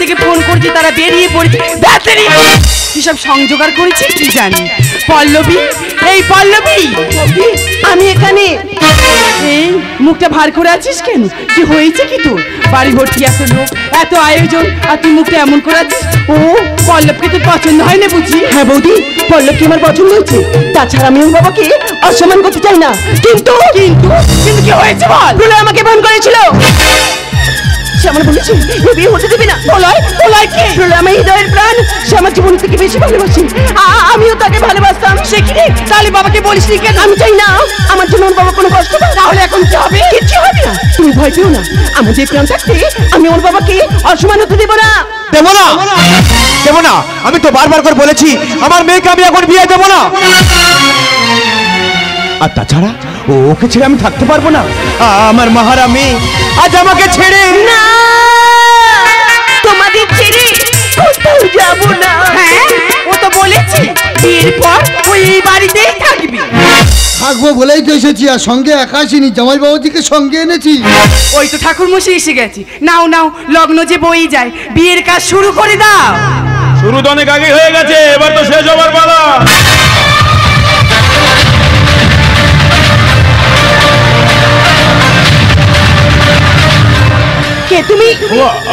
থেকে ফোন করছি তারা বেরিয়ে পড়েছে। কি সব সংযোগার করেছি কি জানি। পল্লবী, এই পল্লবী, আমি এখানে। এই মুখটা ভার করে আছিস কেন? কি হয়েছে কি তোর? বাড়ি ভর্তি এত লোক, এত আয়োজন, আর তুই মুখটা এমন করে আছিস। ও পল্লবকে তোর পছন্দ হয় না বুঝি? হ্যাঁ বৌদি, পল্লবকে আমার পছন্দ হয়েছে। তাছাড়া আমি ওর বাবাকে অসম্মান করতে চাই না। কিন্তু কিন্তু কিন্তু কি হয়েছে বল? প্রলয় আমাকে ফোন করেছিল। সে আমার বলেছে এ বিয়ে হতে দেবে না। প্রলয়, প্রলয় কে? প্রলয় আমার হৃদয়ের প্রাণ। সে আমার জীবন থেকে বেশি ভালোবাসি। আমিও তাকে ভালোবাসতাম। সে কি রে? তাহলে বাবাকে বলিস নি কেন? আমি চাই না আমার জন্য ওর বাবা কোনো কষ্ট পায়। তাহলে এখন কি হবে? কিচ্ছু হবে না, তুমি ভয় পেও না। আমার যে প্রাণ থাকতে আমি ওর বাবাকে অসম্মান হতে দেবো না। দেবো না, দেবো না। আমি তো বারবার করে বলেছি আমার মেয়েকে আমি এখন বিয়ে দেবো না। আর তাছাড়া ওকে ছেড়ে আমি থাকতে পারবো না। আমার মাহারা মেয়ে আজ আমাকে ছেড়ে না, তোমাদের ছেড়ে কোথাও যাবো না। হ্যাঁ, ও তো বলেছে বিয়ের পর ওই বাড়িতেই থাকবি। থাকবো বলেই তো এসেছি, আর সঙ্গে একা আসিনি, জামাই বাবুজিকে সঙ্গে এনেছি। ওই তো ঠাকুর মশাই এসে গেছে। নাও নাও, লগ্ন যে বই যায়, বিয়ের কাজ শুরু করে দাও। শুরু তো অনেক আগে হয়ে গেছে, এবার তো শেষ হবার পালা। কে তুমি?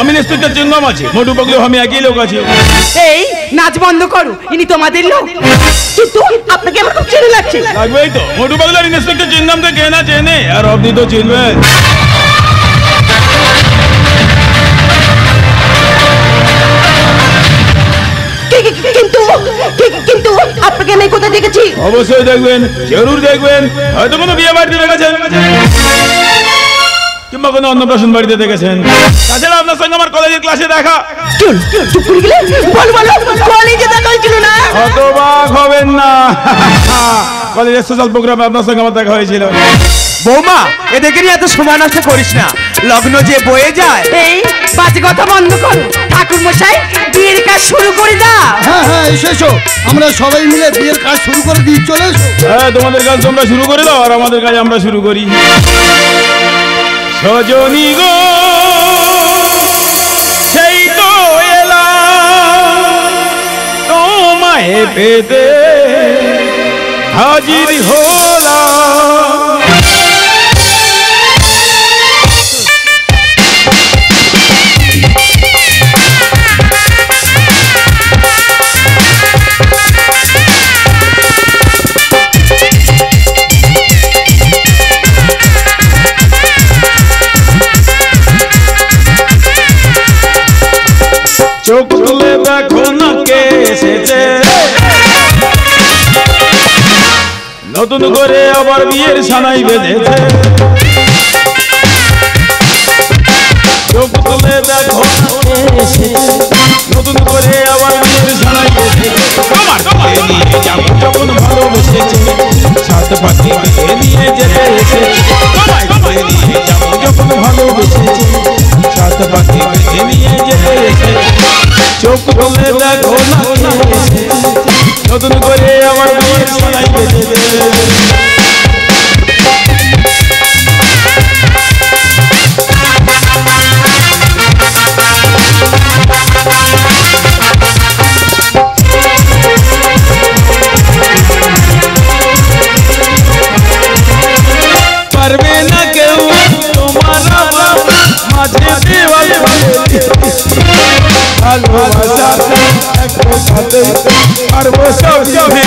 আমি ইন্সপেক্টর চিংগাম আছি, মোটু পাগলু আমি একই লোক আছি। এই নাচ বন্ধ করো, ইনি তোমাদের লোক। কিন্তু আপনাকে আমার খুব চেনা লাগছে। লাগবেই তো, মোটু পাগলু আর ইন্সপেক্টর চিংগামকে কে না চেনে, আর আপনি তো চিনবেন। কিন্তু আপনাকে আমি কোথায় দেখেছি? অবশ্যই দেখবেন, জরুর দেখবেন। হয়তো কোনো বিয়ে বাড়িতে দেখেছেন, কিংবা কোনো অন্নপ্রাশন বাড়িতে দেখেছেন। তাছাড়া আপনার সঙ্গে আমার কলেজের ক্লাসে দেখা। চুপ করে গেলে বলো কলেজে দেখা হয়েছিল না? হতবাক হবেন না, কলেজের সোশ্যাল প্রোগ্রামে আপনার সঙ্গে আমার দেখা হয়েছিল। বৌমা, এদেরকে নিয়ে এত সময় নষ্ট করিস না, লগ্ন যে বয়ে যায়। এই বাজে কথা বন্ধ করো, ঠাকুর মশাই বিয়ের কাজ শুরু করে দাও। হ্যাঁ হ্যাঁ, এসো, আমরা সবাই মিলে বিয়ের কাজ শুরু করে দিই। চলে এসো। হ্যাঁ, তোমাদের কাজ তোমরা শুরু করে দাও, আর আমাদের কাজ আমরা শুরু করি। সজনী গো, সেই তো এলাম তোমায় পেতে, হাজির হলাম। চোখ খুলে দেখো না কে এসেছে, নতুন করে আবার বিয়ের সানাই বেঁধেছে। চোখ খুলে দেখো নতুন করে আবার বিয়ের সানাই বেঁধেছে। তোমার নিয়ে যাবো যখন ভালোবেসেছে, সাত পাখি নিয়ে যেতে এসেছে। তোমায় নিয়ে যাবো যখন ভালোবেসেছে, সাত পাখি নিয়ে যেতে এসেছে। চোখ খুলে দেখো না নতুন করে আমার বিয়ের সানাই বেঁধেছে। পারবে না কেউ তোমার মাঝে দেওয়াল ভালোবাসা একসাথে পারবো সব জমে।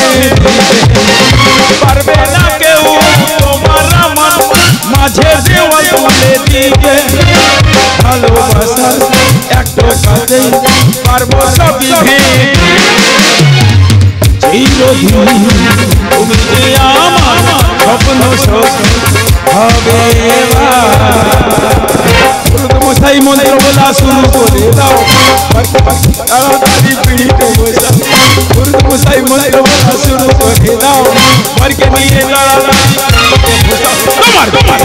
পারবে না কেউ তোমার আমার মাঝে দেওয়াল তুলে দিতে, ভালোবাসা একসাথে পারবো সব জমে। চিরদিন তুমি যে আমার স্বপ্ন হবে। মশাই মন্ত্র বলা শুরু করে দাও, তাড়াতাড়ি পিড়িতে বসা। মশাই মন্ত্র বলা শুরু করে দাও, মারকে নিয়ে তাড়াতাড়ি তোমার তোমার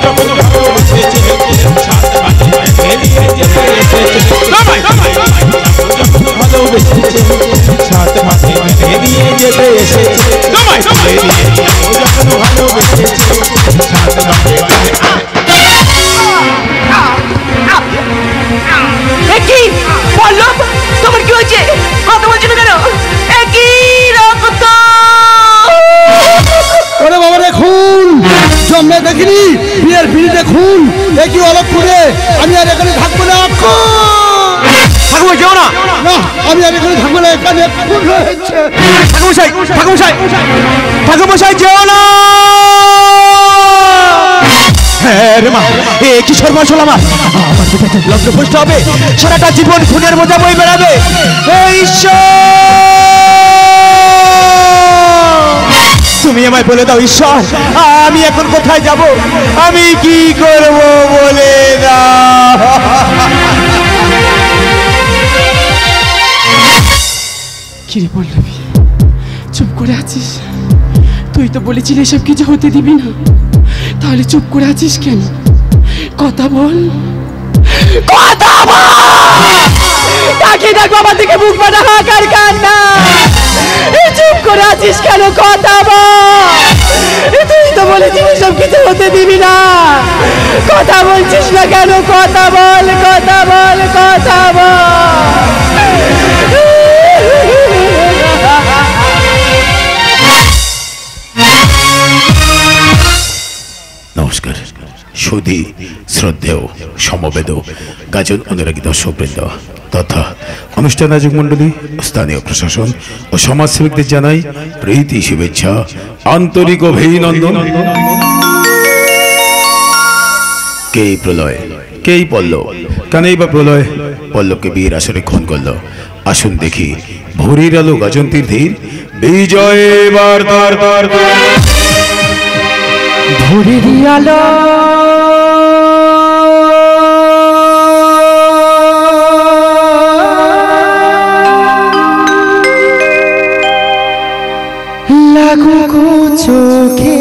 যখন ভালোবেসেছে, সাত পাখি নিয়ে যেতে এসেছে। তোমায় যখন ভালোবেসেছে, সাত পাখি নিয়ে যেতে এসেছে। তোমায় যখন ভালোবেসেছে, সাত পাখি খুন, এ কি অলক্ষণে? আমি আর এখানে থাকবো না। ঠাকুমা যেও না। না, আমি আর এখানে থাকবো না, এখানে খুন হয়েছে। ঠাকুমশাই, ঠাকুমশাই, ঠাকুমশাই যেও না। হ্যাঁ রে মা, এ কি সর্বনাশ হলো আমার। আমার পিতাকে লগ্নভ্রষ্ট হবে, সারাটা জীবন খুনের বোঝা বই বেড়াবে। হে ঈশ্বর, তুমি আমায় বলে দাও ঈশ্বর, আমি এখন কোথায় যাব, আমি কি করব বলে দাও। কিরে পল্লবী, চুপ করে আছিস? তুই তো বলেছিলি এসব কিছু হতে দিবি না, তাহলে চুপ করে আছিস কেন? কথা বল, কথা বল। তাকে দেখ, বাবা থেকে মুখ বাঁধা হাকার কান্না। চুপ করে আছিস কেন? কথা বল। তুই তো বলেছিলি এসব কিছু হতে দিবি না, কথা বলছিস না কেন? কথা বল, কথা বল, কথা বল। নমস্কার, সুধী শ্রদ্ধেয় সমবেদ গাজন অনুরাগী দর্শকবৃন্দ তথা অনুষ্ঠান আয়োজক মণ্ডলী, স্থানীয় প্রশাসন ও সমাজসেবকদের জানাই প্রীতি, শুভেচ্ছা, আন্তরিক অভিনন্দন। কে প্রলয়, কেই পল্লব, কানেই বা প্রলয় পল্লবকে বিয়ের আসরে খুন করল। আসুন দেখি ভোরের আলো গাজন্তীর ধীর বিজয় বার্তার ভোরের আলো লাগুকো চোখে,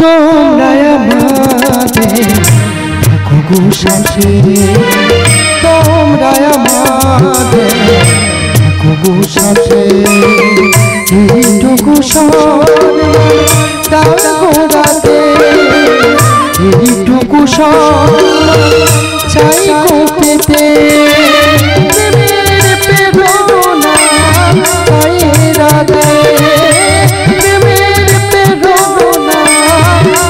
তোমরা আমাদের থাকো সাথে, তোমরা আমাদের থাকো সাথে, এইটুকু সম্মান গোড়াতে, এইটুকু সম্মান চাই গো পেতে। প্রেমের প্রেরণা পায়ে রাতে, প্রেমের প্রেরণা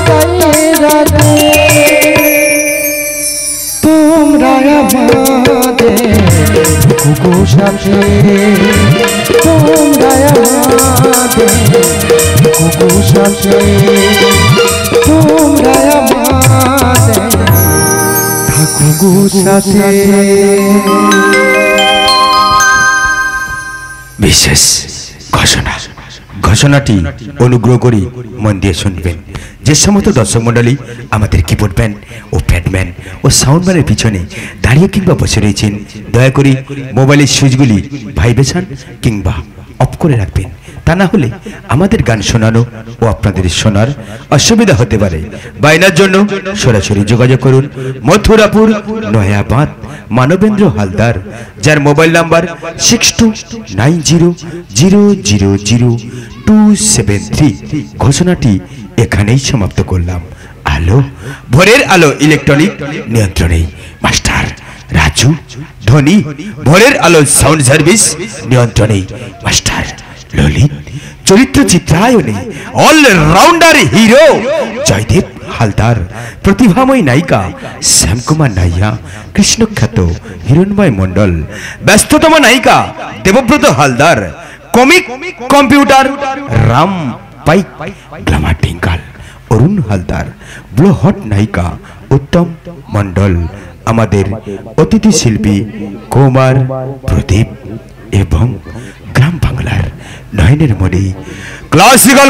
পায়ে রাতে, তোমরা আমাদের কুকু সাথে, তোমরা আমাদের কুকু সাথে, তোমরা আমাদের কুকু সাথে। বিশেষ ঘোষণা। ঘোষণাটি অনুগ্রহ করে মন দিয়ে শুনবেন। যে সমস্ত দর্শক মন্ডলী আমাদের কিবোর্ড ম্যান ও প্যাডম্যান ও সাউন্ডম্যানের পিছনে দাঁড়িয়ে কিংবা বসে রয়েছেন, দয়া করে মোবাইলের সুইচগুলি ভাইব্রেশন কিংবা অফ করে রাখবেন। তা না হলে আমাদের গান শোনানো ও আপনাদের শোনার অসুবিধা হতে পারে। বাইনার জন্য সরাসরি যোগাযোগ করুন মথুরাপুর নয়াবাঁধ মানবেন্দ্র হালদার, যার মোবাইল নাম্বার 6290000273। ঘোষণাটি এখানেই সমাপ্ত করলাম। আলো, ভোরের আলো ইলেকট্রনিক নিয়ন্ত্রণে মাস্টার রাজু, ধ্বনি ভোরের আলো সাউন্ড সার্ভিস নিয়ন্ত্রণে মাস্টার ললিত, চরিত্র চিত্রায়নে অলরাউন্ডার হিরো জয়দেব হালদার, প্রতিভাময়ী নায়িকা শ্যামকুমার নাইয়া, কৃষ্ণখ্যাত হিরণময় মণ্ডল, ব্যস্ততম নায়িকা দেবব্রত হালদার, কমিক কম্পিউটার রাম পাইক, গ্ল্যামার টিঙ্কাল অরুণ হালদার, ব্লো হট নায়িকা উত্তম মণ্ডল, আমাদের অতিথি শিল্পী কুমার প্রদীপ এবং গ্রাম বাংলার নয়নের মণি ক্লাসিক্যাল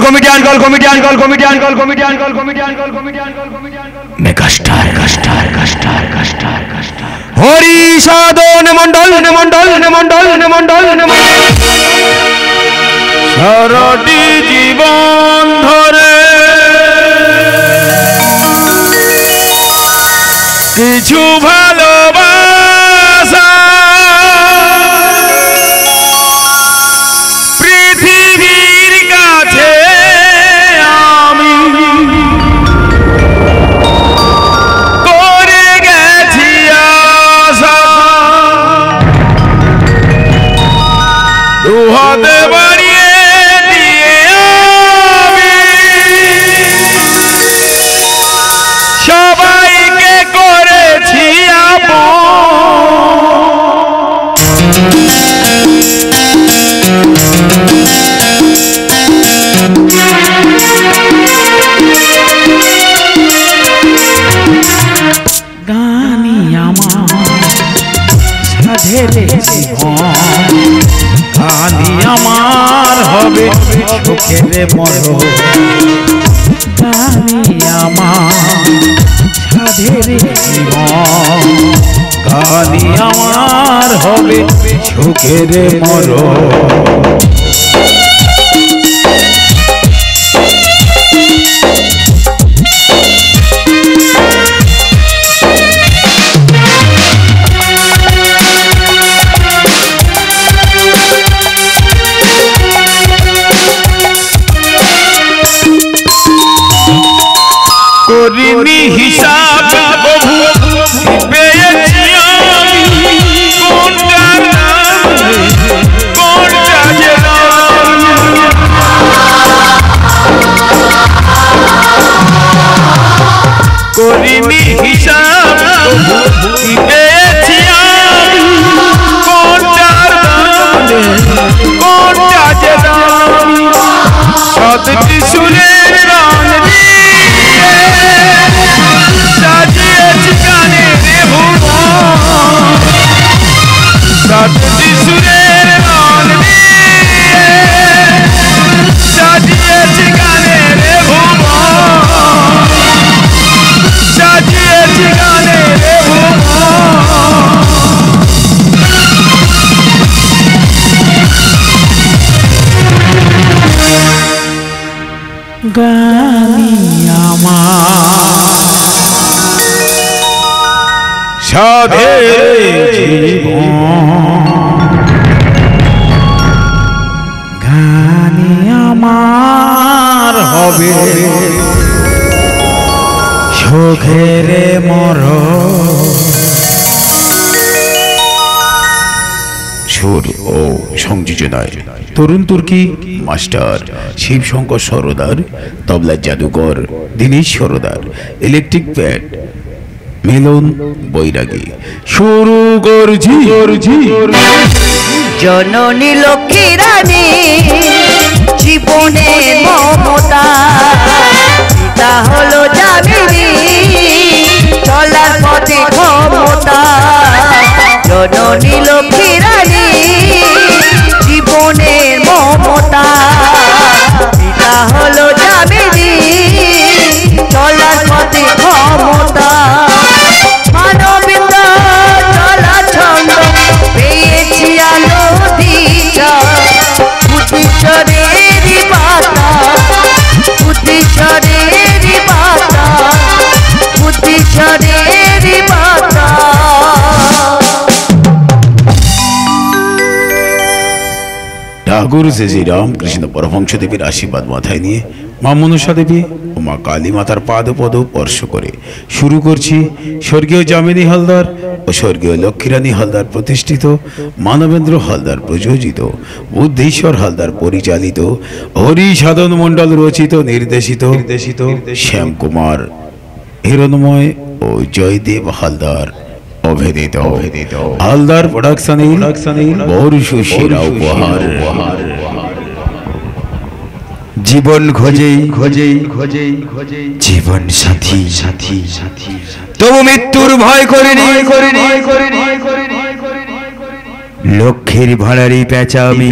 মেগাস্টার হরি সাধন মণ্ডল সারাটি জীবন ধরে কিছু ভালোবাসা পৃথিবীর কাছে আমি করে গেছি আশা, দুহাতে বাড়িয়ে সুখের মরণ গানি আমার সাধের জীবন গানি আমার হবে সুখের মরণ করিনি হিসাব প্রভু পেয়েছি আমি কোনটা কোনটা যে করিনি হিসাব পেয়েছি আমি কোনটা কোনটা যে সতী সুরের গান সাজিয়েছি গানে রে ভুবন সতী সুরের গান সাজিয়েছি গানে রে ভুবন সাজিয়েছি গানে রে ভুবন গানি আমার সাধের জীবন গানি আমার হবে সুখের মরণ সুর ও সংযোজনায় তরুণ তুর্কি মাস্টার শিবশঙ্কর সরদার, তবলার জাদুকর দীনেশ সরদার, ইলেকট্রিক প্যাড মিলন বৈরাগী। শুরু করছি জননী লক্ষ্মী রানী জীবনের মমতা, পিতা হলো যামিনী চলার পথে ক্ষমতা। জননী লক্ষ্মী রানী জীবনের মমতা, পিতা হলো যামিনী চলার পথে ক্ষমতা। মানবিন্দ চলা ছন্দ পেয়েছি আলো দিশা, বুদ্ধিশ্বরেরই পাতা, বুদ্ধিশ্বরেরই পাতা, বুদ্ধিশ্বরেরই পাতা। ঠাকুর শ্রী রামকৃষ্ণ পরমহংসদেবের আশীর্বাদ মাথায় নিয়ে মা মনসা দেবী ও মা কালী মাতার পাদ স্পর্শ করে শুরু করছি স্বর্গীয় যামিনী হালদার ও স্বর্গীয় লক্ষ্মীরানী হালদার প্রতিষ্ঠিত, মানবেন্দ্র হালদার প্রযোজিত, বুদ্ধেশ্বর হালদার পরিচালিত, হরি সাধন মণ্ডল রচিত নির্দেশিত শ্যামকুমার হিরণময় ও জয়দেব হালদার অভেদিত হালদার প্রোডাকশনের বর্ষসেরা উপহার। জীবন খোঁজে জীবন সাথী তবু মৃত্যুর ভয় করিনি, লক্ষ্মীর ভাড়ারি পেঁচা আমি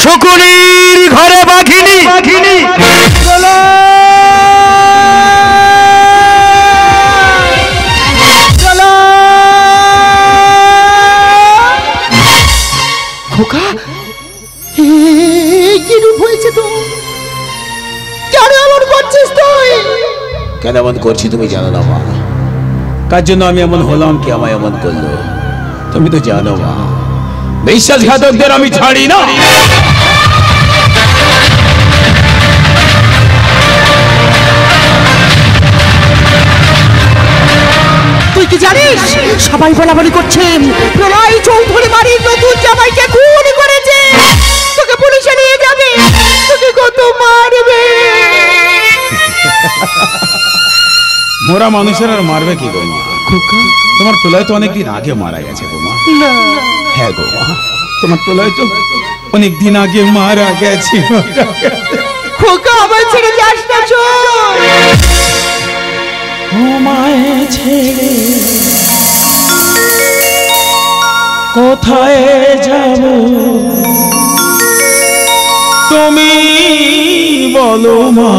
শকুনির ঘরে বাঘিনী। খোকা কি রূপ হয়েছে তো? কেন এমন করছিস তুই? কেন এমন করছি তুমি জানো না মা? কার জন্য আমি এমন হলাম, কি আমায় এমন করলো তুমি তো জানো মা। বিশ্বাসঘাতকদের আমি ছাড়ি না। তুই কি জানিস সবাই বলাবলি করছে প্রলয় চৌধুরী বাড়ির নতুন জামাইকে খুন করেছে, তোকে পুলিশে নিয়ে যাবে, তোকে কত মারবে। মোরা মানুষের আর মারবে কি গো মা? তোমার প্রলয় তো অনেকদিন আগে মারা গেছে গো মা। হ্যাঁ গো মা, তোমার প্রলয় তো অনেকদিন আগে মারা গেছে। খোকা আমার ছেড়ে যাস না, চল। তোমায় ছেড়ে কোথায় যাব তুমি বলো মা,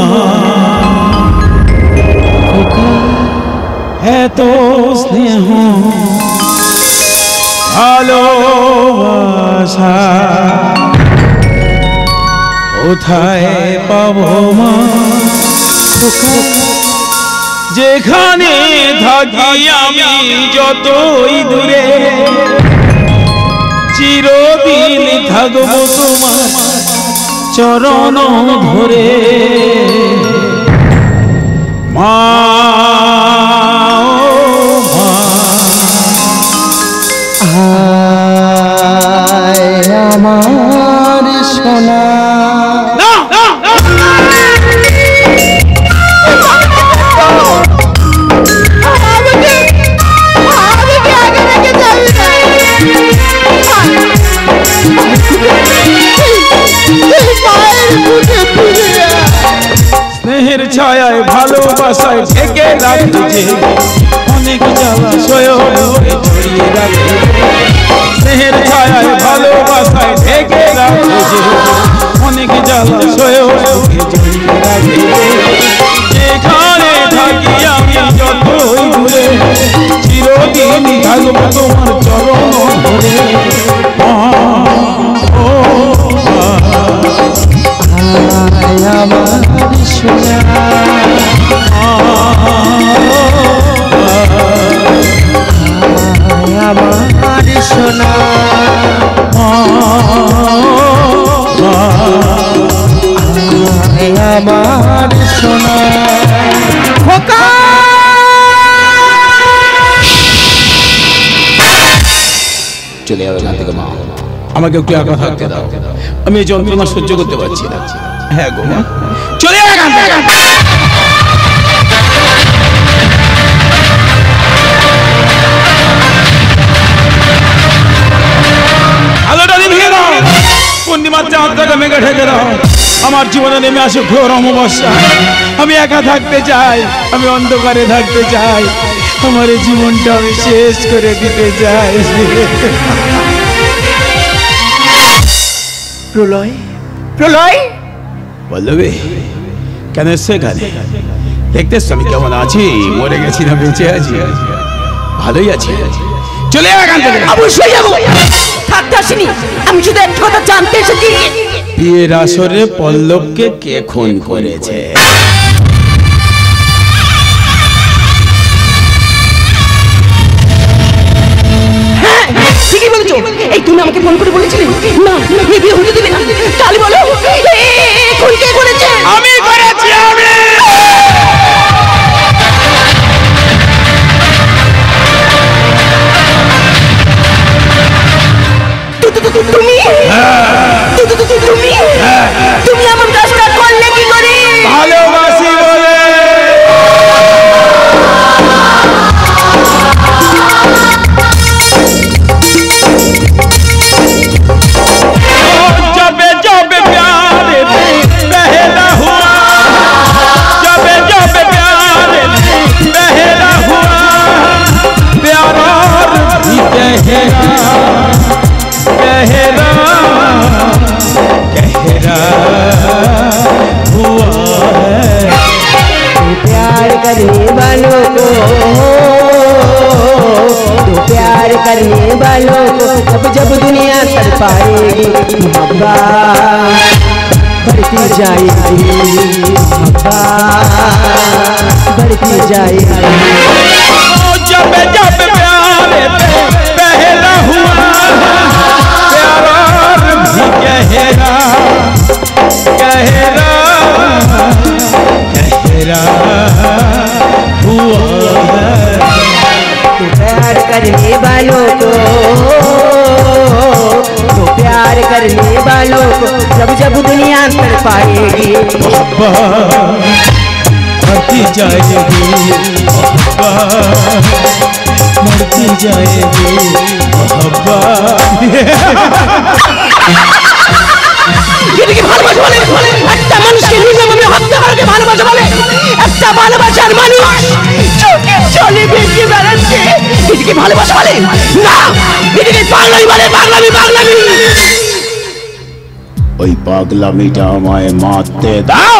এত স্নেহ ভালোবাসা কোথায় পাবো মা, যেখানে থাকি আমি যতই দূরে চিরদিন থাকবো তোমার চরণ ধরে মা, আমার সোনা স্নেহের ছায়ায় ভালোবাসায় ঢেকে রাখতে যে অনেক জ্বালা সয়ে জড়িয়ে রাখতে, স্নেহের ছায়ায় ভালোবাসায় ঢেকে রাখতে যে অনেক জ্বালা সয়ে জড়িয়ে রাখতে, যেখানে থাকি আমি যতই দূরে চিরদিন থাকবো তোমার চরণ ধরে আমার সোনা আমার সোনা আমার সোনা খোকা চলে যাবে এখান থেকে মা, আমাকে একটু একা থাকতে দাও, আমি এই যন্ত্রণা সহ্য করতে পারছি না। হ্যাঁ গো মা, চলে যাবে এখান থেকে। আলোটা নিভিয়ে দাও, পূর্ণিমার চাঁদটাকে মেঘে ঢেকে দাও, আমার জীবনে নেমে আসে ঘোর অমাবস্যা, আমি একা থাকতে চাই, আমি অন্ধকারে থাকতে চাই, আমার এই জীবনটা আমি শেষ করে দিতে চাই। প্রলয় প্রলয় বলবে কেন সেখানে দেখতেছ আমি কেমন আছি, মরে গেছি না বেঁচে আছি, ভালোই আছি, চলে যাবে এখান থেকে। অবশ্যই যাবো, থাকতে আসিনি, আমি শুধু একটা কথা জানতে এসেছি, বিয়ের আসরে পল্লবকে কে খুন করেছে? ঠিকই বলেছো, এই তুমি আমাকে ফোন করে বলেছিলে না এই বিয়ে হতে দিবে না, তাহলে বলো খুন কে করেছে? আমি করেছি, আমি। তুমি তুমি আমার কাজটা করলে কি করে? ভালোবাসি বলে। करने वालों को अब जब दुनिया कर पाएगी मोहब्बत बढ़ती जाएगी, मोहब्बत बढ़ती जाएगी। जब जब प्यार पहला हुआ प्यार भी गहरा गहरा गहरा हुआ। तो प्यार करने वालों को तो प्यार करने वालों को जब जब दुनिया कर पाएगी मोहब्बत बढ़ती जाएगी, मोहब्बत बढ़ती जाएगी, मोहब्बत। এদিকে ভালোবাসা বলে একটা মানুষকে নির্মমভাবে হত্যা করাকে ভালোবাসা বলে? একটা ভালোবাসার মানুষ চোখে চলে বেঁচে বেড়াচ্ছে এদিকে ভালোবাসা বলে না, এদিকে পাগলামি বলে, পাগলামি পাগলামি। ওই পাগলামিটা আমায় মারতে দাও।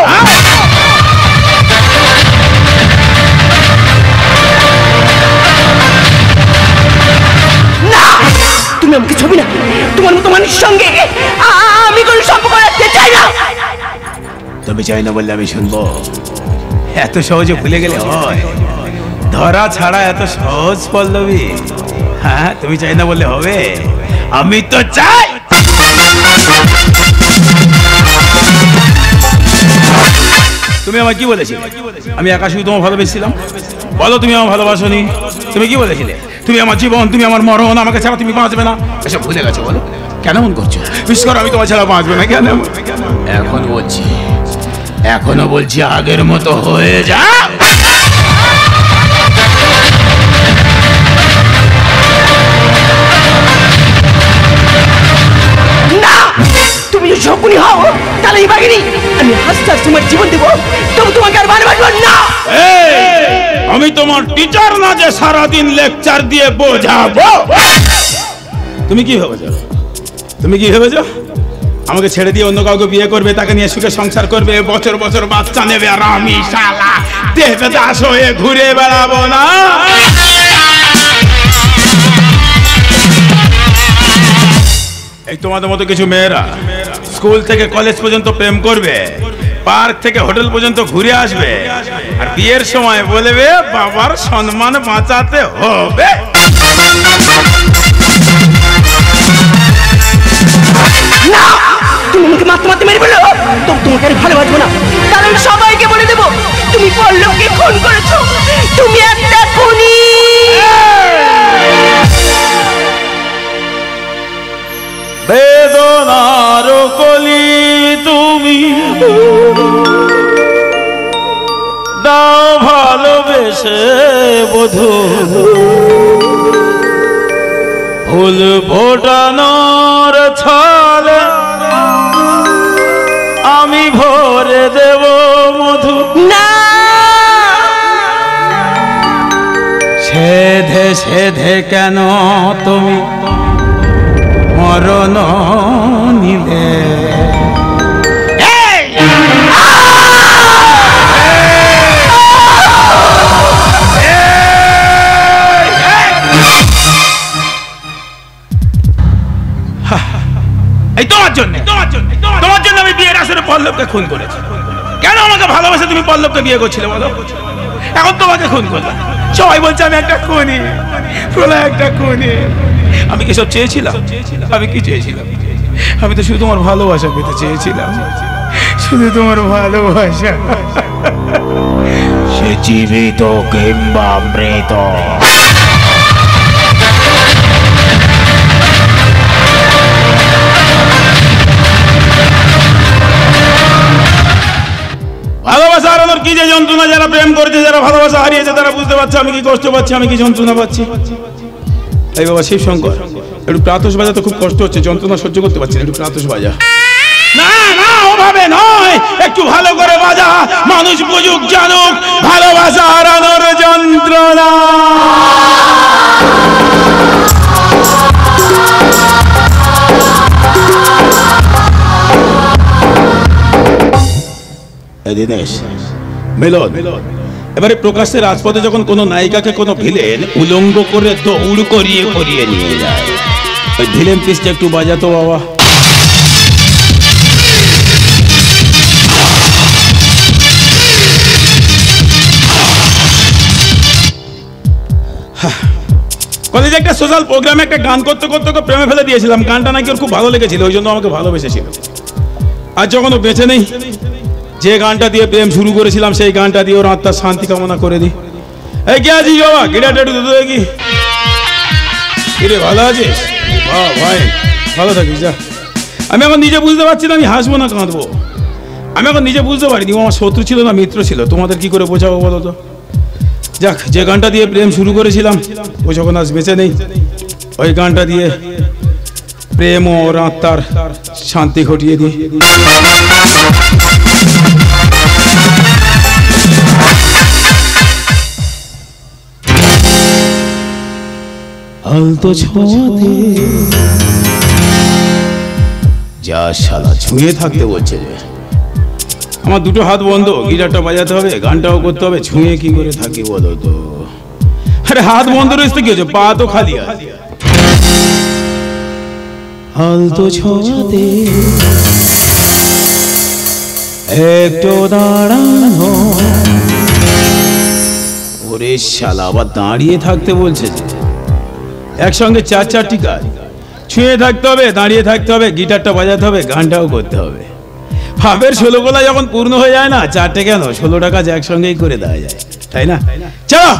না, তুমি আমাকে ছবি না, তোমার মতো মানুষের সঙ্গে আমি কোনো সম্পর্ক রাখতে চাই না। তুমি চাই না বললে আমি শুনবো? এত সহজে ভুলে গেলে হয়? ধরা ছাড়া এত সহজ পল্লবী? হ্যাঁ, তুমি চাই না বললে হবে? আমি তো চাই। তুমি আমার কি বলেছিলে? আমি একা শুধু তোমার ভালোবেসেছিলাম? বলো, তুমি আমার ভালোবাসোনি? তুমি কি বলেছিলে? তুমি আমার জীবন, তুমি আমার মরণ, আমাকে ছাড়া তুমি বাঁচবে না। এসব ভুলে গেছো? বলো কেন মন করছো? বিশেষ করে আমি তোমার ছাড়া বাঁচবে না কেন? এখন বলছি, এখনো বলছি, আগের মতো হয়ে যা। না, তুমি যদি শকুনি হও তাহলে এই বাঘিনী আমি হাসতে তোমার জীবন দেবো, তবু তোমাকে আর ভালোবাসবো না। আমি তোমার টিচার না যে সারাদিন লেকচার দিয়ে বোঝাবো। তুমি কি ভেবেছো? তুমি কি ভেবেছো আমাকে ছেড়ে দিয়ে অন্য কাউকে বিয়ে করবে, তাকে নিয়ে সুখে সংসার করবে, বছর বছর বাচ্চা নেবে, আর আমি শালা দেবদাস হয়ে ঘুরে বেড়াবো না? এই তোমাদের মতো কিছু মেয়েরা স্কুল থেকে কলেজ পর্যন্ত প্রেম করবে, পার্ক থেকে হোটেল পর্যন্ত ঘুরে আসবে, আর বিয়ের সময় বলবে বাবার সম্মান বাঁচাতে হবে। না, তুমি আমাকে মারতে মারতে মেরে বলো, তবু তোমাকে আর ভালোবাসবো না। কারণ সবাইকে বলে দেবো তুমি পল্লবকে খুন করেছো, তুমি একটা খুনি। বেদনার কলি তুমি দাও ভালোবেসে বধূ, ফুল ফোটানোর ছলে আমি ভরে দেব মধু। না, সেধে সেধে কেন তুমি মরণ নিলে? এই তোমার জন্য, তোমার জন্য আমি বিয়ের আসরে পল্লবকে খুন করেছি। কেন আমাকে ভালোবাসে তুমি পল্লবকে বিয়ে করছিলে বলো? এখন তোমাকে খুন করলাম, সবাই বলছে আমি একটা খুনি, প্রলয় একটা খুনি। আমি কি সব চেয়েছিলাম? আমি কি চেয়েছিলাম? আমি তো শুধু তোমার ভালোবাসা পেতে চেয়েছিলাম, শুধু তোমার ভালোবাসা। সে জীবিত কিংবা মৃত। ভালোবাসা হারানোর কি যে যন্ত্রণা, যারা প্রেম করেছে, যারা ভালোবাসা হারিয়েছে, তারা বুঝতে পারছে আমি কি কষ্ট পাচ্ছি, আমি কি যন্ত্রণা পাচ্ছি। এই বাবা শিবশঙ্কর, একটু প্রাতস বাজাতে খুব কষ্ট হচ্ছে, যন্ত্রণা সহ্য করতে পারছি না, একটু প্রাতস বাজা। না না, ওভাবে নয়, একটু ভালো করে বাজা, মানুষ বুঝুক জানুক ভালোবাসা হারানোর যন্ত্রণা। দিনেশ, মিলন, এবারে প্রকাশ্যে রাজপথে যখন কোনো নায়িকাকে কোনো ভিলেন উলঙ্গ করে দৌড় করিয়ে করিয়ে নিয়ে যায়, ওই ভিলেন পিসটা একটু বাজাতো বাবা। কলেজে একটা সোশ্যাল প্রোগ্রামে একটা গান করতে করতে ওকে প্রেমে ফেলে দিয়েছিলাম, গানটা নাকি ওর খুব ভালো লেগেছিল, ওই জন্য আমাকে ভালোবেসেছিল। আর যখন ও বেঁচে নেই, যে গানটা দিয়ে প্রেম শুরু করেছিলাম সেই গানটা দিয়ে ওর আত্মার শান্তি কামনা করে দিই। এই কে আছিস বাবা? গিটারটা একটু দুটো দেখি। কিরে, ভালো আছিস? ভাই ভালো থাকিস, যা। আমি এখন নিজে বুঝতে পারছি না আমি হাসবো না কাঁদবো। আমি এখন নিজে বুঝতে পারিনি ও আমার শত্রু ছিল না মিত্র ছিল। তোমাদের কি করে বোঝাবো বলো তো? যাক, যে গানটা দিয়ে প্রেম শুরু করেছিলাম ও যখন আজ বেঁচে নেই, ওই গানটা দিয়ে প্রেম ও ওর আত্মার শান্তি ঘটিয়ে দিই। আলতো ছোঁয়াতে যা শালা ছুঁয়ে থাকতে বলছে যে আমার দুটো হাত বন্ধ, গিটারটা বাজাতে হবে, গানটাও করতে হবে, ছুঁয়ে কি করে থাকি বলো তো? আরে হাত বন্ধ রয়েছে কি হচ্ছে, পা তো খালি আছে। আলতো ছোঁয়াতে একটু দাঁড়ানো। ওরে শালা আবার দাঁড়িয়ে থাকতে বলছে যে, একসঙ্গে চারটি কাজ, ছুঁয়ে থাকতে হবে, দাঁড়িয়ে থাকতে হবে, গিটারটা বাজাতে হবে, গানটাও করতে হবে। ভাবের 16 গোলা যখন পূর্ণ হয়ে যায় না, 4টে কেন 16টা কাজ একসঙ্গেই করে দেওয়া যায়, তাই না? চলো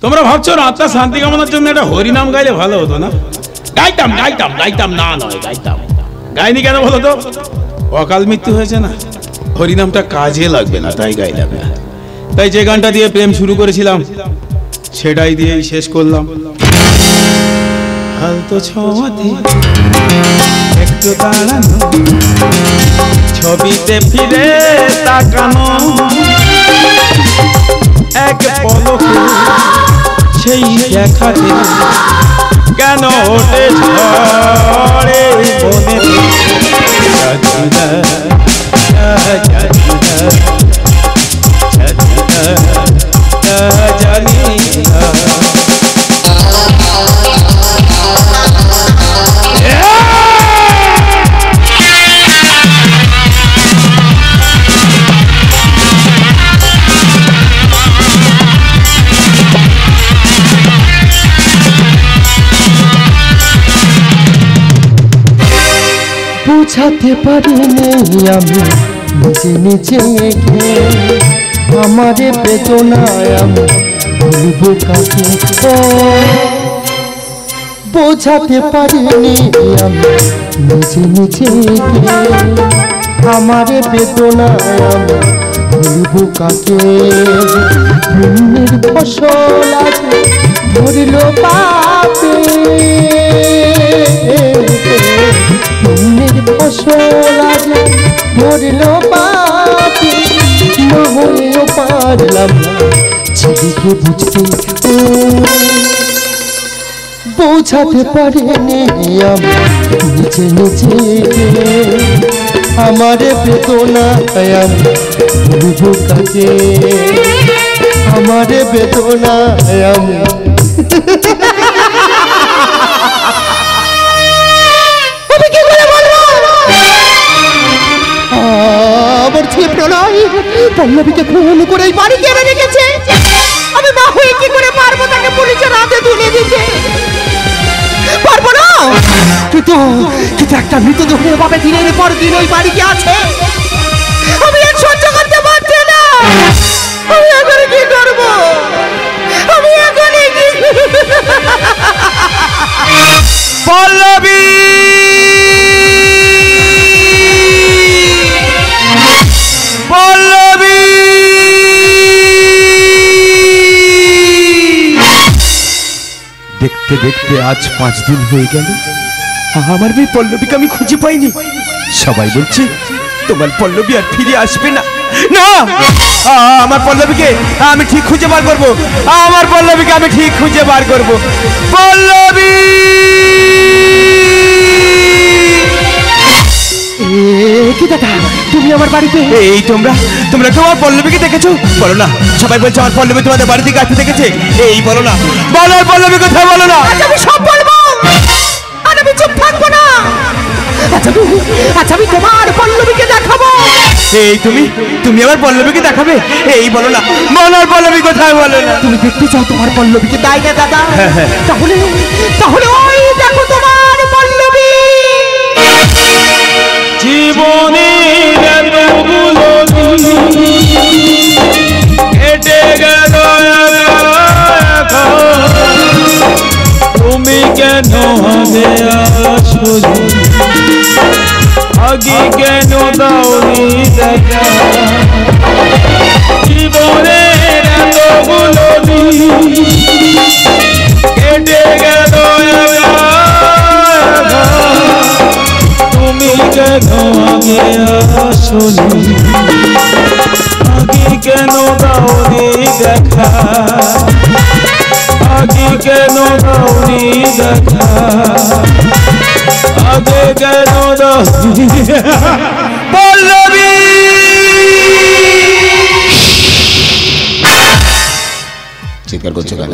তোমরা ভাবছো না আত্মা শান্তি কামনার জন্য একটা হরিনাম গাইলে ভালো হতো না? গাইতাম না নয়, গাইতাম। গাইনি কেন বলো তো? অকাল মৃত্যু হয়েছে না, হরিনামটা কাজে লাগবে না, তাই গাইলাম না। তাই যে গানটা দিয়ে প্রেম শুরু করেছিলাম সেটাই দিয়েই শেষ করলাম। হালতো ছোঁয়াতে একটু দাঁড়ানো, ছবিতে ফিরে তাকানো, এক পলকে সেই দেখাতে কেন ওঠে ঝড়ে মনেতে। জানি না বুঝাতে পারিনি আমি নিজে নিজে আমারে বেদনায় আমি বলবো কাকে। বোঝাতে পারিনি আমি নিজে নিজে আমারে বেদনায় আমি বলবো কাকে। পুণ্যের ফসল আছে ধরল পাপে, পুণ্যের ফসল আছে ধরল পাপে, না হয়েও পারলাম না ছেলেকে বুঝতে। বোঝাতে পারিনি আমি নিজে নিজে আমারে বেদনায় আমি বলবো কাকে। আমারে বেদনায় আমি আমার ছেলে প্রলয় পল্লবীকে খুন করে এই বাড়ি কেড়ে রেখেছে। আমি মা হয়ে কি করে পারবো তাকে পুলিশের হাতে তুলে দিতে? পারবো না। কিন্তু একটা মৃতদেহের ভাবে দিনের পর দিন ওই বাড়িতে আছে। আমি আর সহ্য করতে পারছি না। আমি এখন কি করবো? আমি এখন কি পল্লবী পল্লবী দেখতে দেখতে আজ 5 দিন হয়ে গেল, আমার মেয়ে পল্লবীকে আমি খুঁজে পাইনি। সবাই বলছে তোমার পল্লবী আর ফিরে আসবে না। না, আমার পল্লবীকে আমি ঠিক খুঁজে বার করবো। আমার পল্লবীকে আমি ঠিক খুঁজে বার করবো। পল্লবী কি দাদা তুমি আমার বাড়িতে? এই তোমরা কেউ আমার পল্লবীকে দেখেছো? বলো না। সবাই বলছে আমার পল্লবী তোমাদের বাড়ি থেকে আসতে দেখেছে। এই বলো না, বলো পল্লবী কোথায়, বলো না। আমি সব বলবো আর আমি চুপ থাকবো না। আচ্ছা আমি তোমার পল্লবীকে দেখাবো। এই তুমি আমার পল্লবীকে দেখাবে? এই বলো না, বলো পল্লবী কোথায়, বলো না। তুমি দেখতে চাও তোমার পল্লবীকে? তাই না দাদা? তাহলে ওই দেখো তোমার পল্লবী। জীবনের এতগুলো কেটে গেল, তুমি কেন হবে আসো? আগে কেন দাওনি দেখা? জীবনের এতগুলো কেটে গেল, তুমি কেন আগে আসোনি? কেন দাওনি দেখা, আগে কেন দাওনি দেখা, আগে কেন দাওনি পল্লবী! চিৎকার করছো কেন?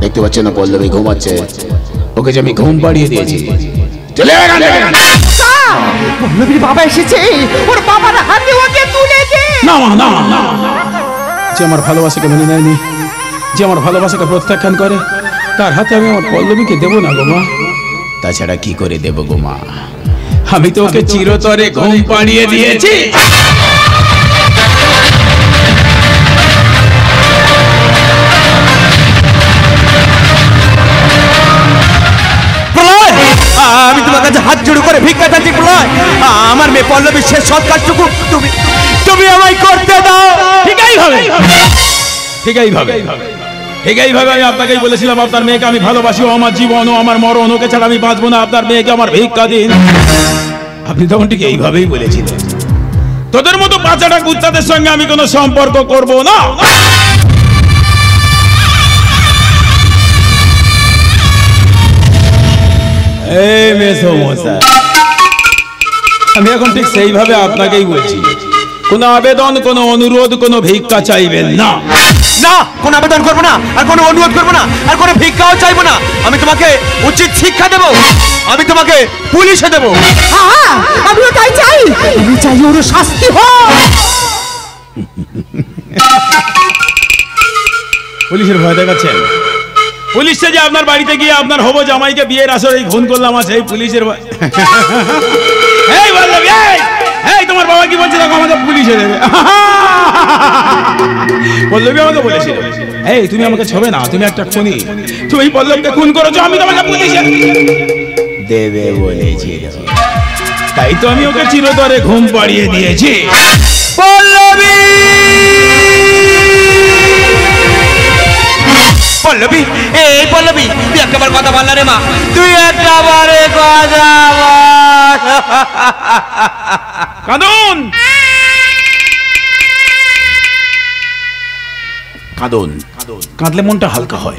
দেখতে পাচ্ছ না পল্লবী ঘুমাচ্ছে, ওকে যে আমি ঘুম পাড়িয়ে দিয়েছি। চলে এখান থেকে। পল্লবীর বাবা এসেছে, ওর বাবার হাতে ওকে তুলে দে। না মা, না না, যে আমার ভালোবাসাকে মেনে নেয়নি, যে আমার ভালোবাসাকে প্রত্যাখ্যান করে, তার হাতে আমি আমার পল্লবীকে দেবো না গো মা। তাছাড়া কি করে দেব গো মা? আমি তো ওকে চিরতরে ঘুম পাড়িয়ে দিয়েছি। আমি তোমার কাছে হাত জোড় করে ভিক্ষা চাচ্ছি প্রলয়। আমার মেয়ে পল্লবীর শেষ সৎ কাজটুকু তুমি তুমি আমায় করতে দাও। ঠিকই ভাবে, ঠিকই ভাবে, ঠিকই ভাবে। আমি আপনাকেই বলেছিলাম আপনার মেয়েকে আমি ভালোবাসি, ও আমার জীবন, ও আমার মরণ, ওকে ছাড়া আমি বাঁচবো না। আপনার মেয়েকে আমার ভিক্ষা দিন। আপনি তখন ঠিক এইভাবেই বলেছিলেন, তোদের মতো বাচ্চাটা কুত্তাদের সঙ্গে আমি কোনো সম্পর্ক করব না। এই মেসমশাই, আমি এখন ঠিক সেইভাবে আপনাকেই বলছি, কোনো আবেদন, কোনো অনুরোধ, কোনো ভিক্ষা চাইবেন না। না, কোনো আবেদন করবো না, আর কোনো অনুরোধ করবো না, আর কোনো ভিক্ষাও চাইবো না। আমি তোমাকে উচিত শিক্ষা দেবো, আমি তোমাকে পুলিশে দেবো। হ্যাঁ, আমিও তাই চাই। আমি চাই ওর শাস্তি হোক। পুলিশের ভয় দেখাচ্ছেন? পুলিশে যে আপনার বাড়িতে গিয়ে আপনার হবো জামাইকে বিয়ের আসরে খুন করলাম, আছে এই পুলিশের ভয়? এই পল্লবী, এই তোমার বাবা কি বলছে দেখো, আমাকে পুলিশে দেবে। পল্লবী আমাকে বলেছিল, এই তুমি আমাকে ছবে না, তুমি একটা খুনি, তুমি পল্লবীকে খুন করেছো, আমি তোমাকে পুলিশে দেবে বলেছিল, তাই তো আমি ওকে চিরতরে ঘুম পাড়িয়ে দিয়েছি। পল্লবী! পল্লবী, এই পল্লবী, তুই একবার কথা বল না রে মা, তুই একবারে কথা বল। কাঁদুন, কাঁদুন। কাঁদলে মনটা হালকা হয়।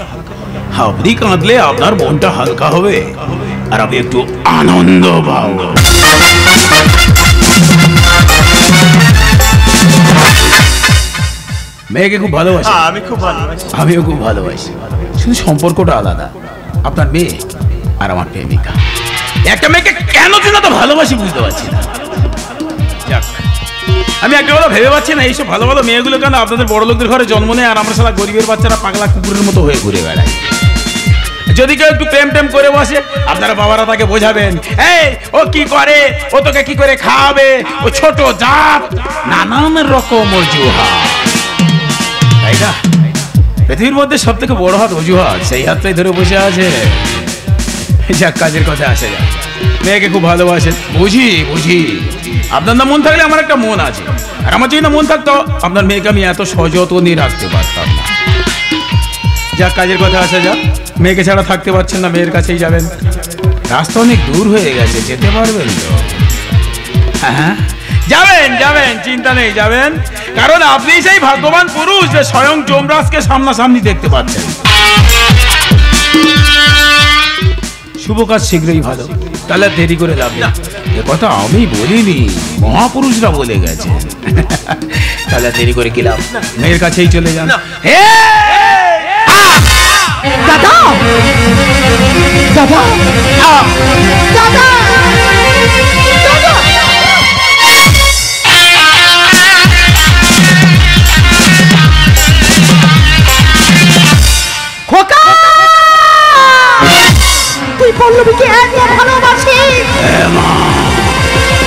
আপনি কাঁদলে আপনার মনটা হালকা হবে, আর আপনি একটু আনন্দ পাবো। মেয়েকে খুব ভালোবাসি, আমি খুব ভালোবাসি। আমিও খুব ভালোবাসি, শুধু সম্পর্কটা আলাদা। আপনার মেয়ে আর আমার প্রেমিকা। একটা মেয়েকে কেন যেন তো ভালোবাসি বুঝতে পারছি না। যাক, আমি একটা কথা ভেবে পাচ্ছি না, এইসব ভালো ভালো মেয়েগুলো কেন আপনাদের বড় লোকদের ঘরে জন্ম নেয়, আর আমরা সারা গরিবের বাচ্চারা পাগলা কুকুরের মতো হয়ে ঘুরে বেড়াই। যদি কেউ একটু প্রেম টেম করে বসে, আপনারা বাবারা তাকে বোঝাবেন, এই ও কি করে, ও তোকে কি করে খাওয়াবে, ও ছোট জাত, নানান রকম অজুহাত, তাই না? পৃথিবীর মধ্যে সব থেকে বড় হাত অজুহাত, সেই হাতটাই ধরে বসে আছে। যাক, কাজের কথা আসে যাক। মেয়েকে খুব ভালোবাসেন, বুঝি বুঝি। আপনার না মন থাকলে আমার একটা মন আছে, আর আমার যদি না মন থাকতো আপনার মেয়েকে আমি এত সযত্নে রাখতে পারতাম না। যাক, কাজের কথা আসে যাক। মেয়েকে ছাড়া থাকতে পারছেন না, মেয়ের কাছেই যাবেন। রাস্তা অনেক দূর হয়ে গেছে, যেতে পারবেন তো? হ্যাঁ, যাবেন যাবেন, চিন্তা নেই, যাবেন। কারণ আপনি সেই ভাগ্যবান পুরুষ যে স্বয়ং যমরাজকে সামনাসামনি দেখতে পাচ্ছেন। শুভ কাজ শীঘ্রই ভালো, তাহলে দেরি করে লাভ না। এ কথা আমি বলিনি, মহাপুরুষরা বলে গেছে। তাহলে দেরি করে কি লাভ, মেয়ের কাছেই চলে যান। দাদা, দাদা, দাদা, খোকা, তুই পল্লবীকে এত ভালোবাসিস?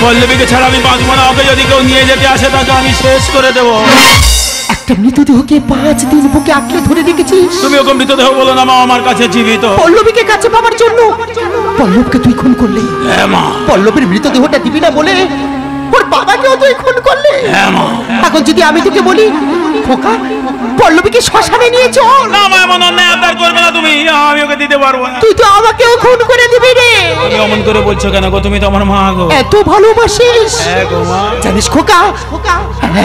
পল্লবীকে ছাড়া আমি বাঁচবো না, ওকে যদি কেউ নিয়ে যেতে আসে তাকে আমি শেষ করে দেবো। একটা মৃতদেহকে 5 দিন বুকে আঁকড়ে ধরে রেখেছিস। তুমি ওকে মৃতদেহ বলো না মা, আমার কাছে জীবিত। পল্লবীকে কাছে পাওয়ার জন্য পল্লবকে তুই খুন করলি। হ্যাঁ মা। পল্লবীর মৃতদেহটা দিবি না বলে ওর বাবাকেও তুই খুন করলি। হ্যাঁ মা। এখন যদি আমি তোকে বলি, খোকা, পল্লবীকে শ্মশানে নিয়ে চল। না মা, এমন অন্যায় আবদার করবে না তুমি, আমি ওকে দিতে পারবো না। তুই তো আমাকেও খুন করে দিবি রে। তুমি অমন করে বলছো কেন গো, তুমি তো আমার মা গো। এত ভালোবাসিস? হ্যাঁ গো মা। জানিস খোকা,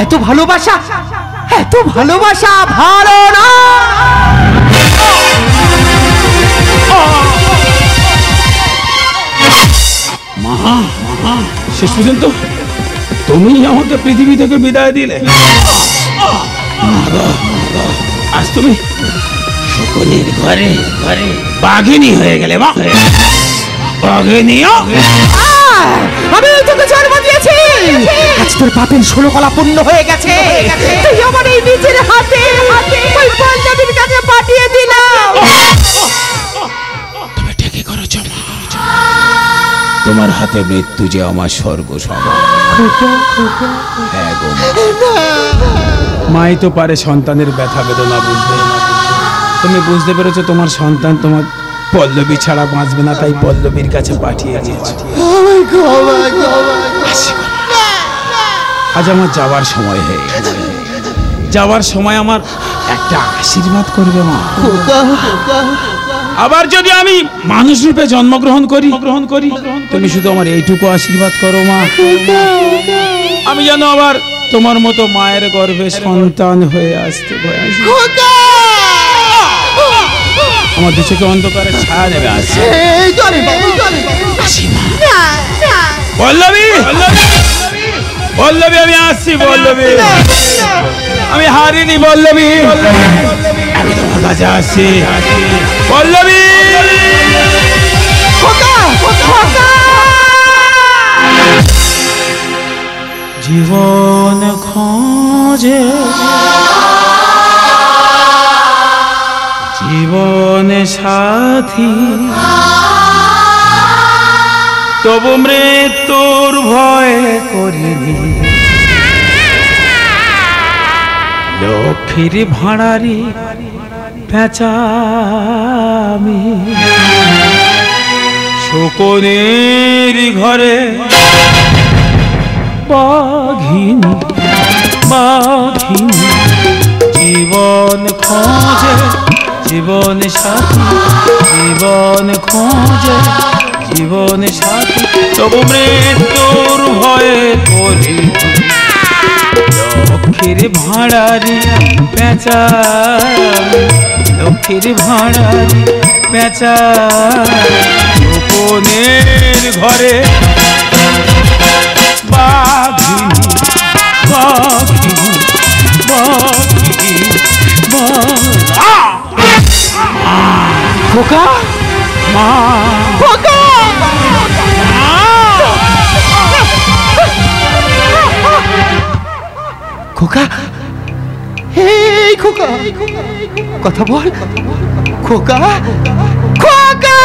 এত ভালোবাসা এত ভালোবাসা ভালো না। মা, শেষ পর্যন্ত তুমি আমাকে পৃথিবী থেকে বিদায় দিলে। আজ তুমি শকুনির ঘরে ঘরে বাঘিনী হয়ে গেলে। বাঘিনীও আমি তোকে জন্ম দিয়েছি, আজ তোর পাপের 16 কলা পূর্ণ হয়ে গেছে। তুই আমার এই নিজের হাতে ওই পল্লবীর কাছে পাঠিয়ে দিলাম। তুমি ঠিকই করেছো মা। তোমার হাতে মৃত্যু যে আমার স্বর্গ সমান। হ্যাঁ গো মাই তো পারে সন্তানের ব্যথা বেদনা বুঝতে। তুমি বুঝতে পেরেছো তোমার সন্তান তোমার পল্লবী ছাড়া বাঁচবে না, তাই পল্লবীর কাছে পাঠিয়ে দিয়েছে। আজ আমার যাওয়ার সময় হয়ে গেছে। যাওয়ার সময় আমার একটা আশীর্বাদ করবে মা। আবার যদি আমি মানুষ রূপে জন্মগ্রহণ করি তুমি শুধু আমার এইটুকু আশীর্বাদ করো মা, আমি যেন আবার তোমার মতো মায়ের গর্ভে সন্তান হয়ে আসতে পারি। আমার দু চোখে অন্ধকারে ছায়া নেবে আসছে। পল্লবী, পল্লবী আমি আসছি। পল্লবী আমি হারিনি। পল্লবী আমি তোমার কাছে আসছি। পল্লবী জীবন খোঁজে জীবন সাথী, তবু মৃত্যুর ভয় করিনি। লক্ষ্মীর ভাঁড়ারি পেঁচামি, শকুনের ঘরে বাঘিনী বাঘিনী। জীবন খোঁজে জীবন সাথী, জীবন খোঁজে জীবন সাথী, তবু মৃত্যুর ভয়ে করি। লক্ষ্মীর ভাঁড়ারি পেঁচা, লক্ষ্মীর ভাঁড়ারি পেঁচা, শকুনের ঘরে বাঘিনী বাঘিনী বাঘিনী। খোকা মা, খোকা খোকা, এই খোকা কথা বল। খোকা খোকা।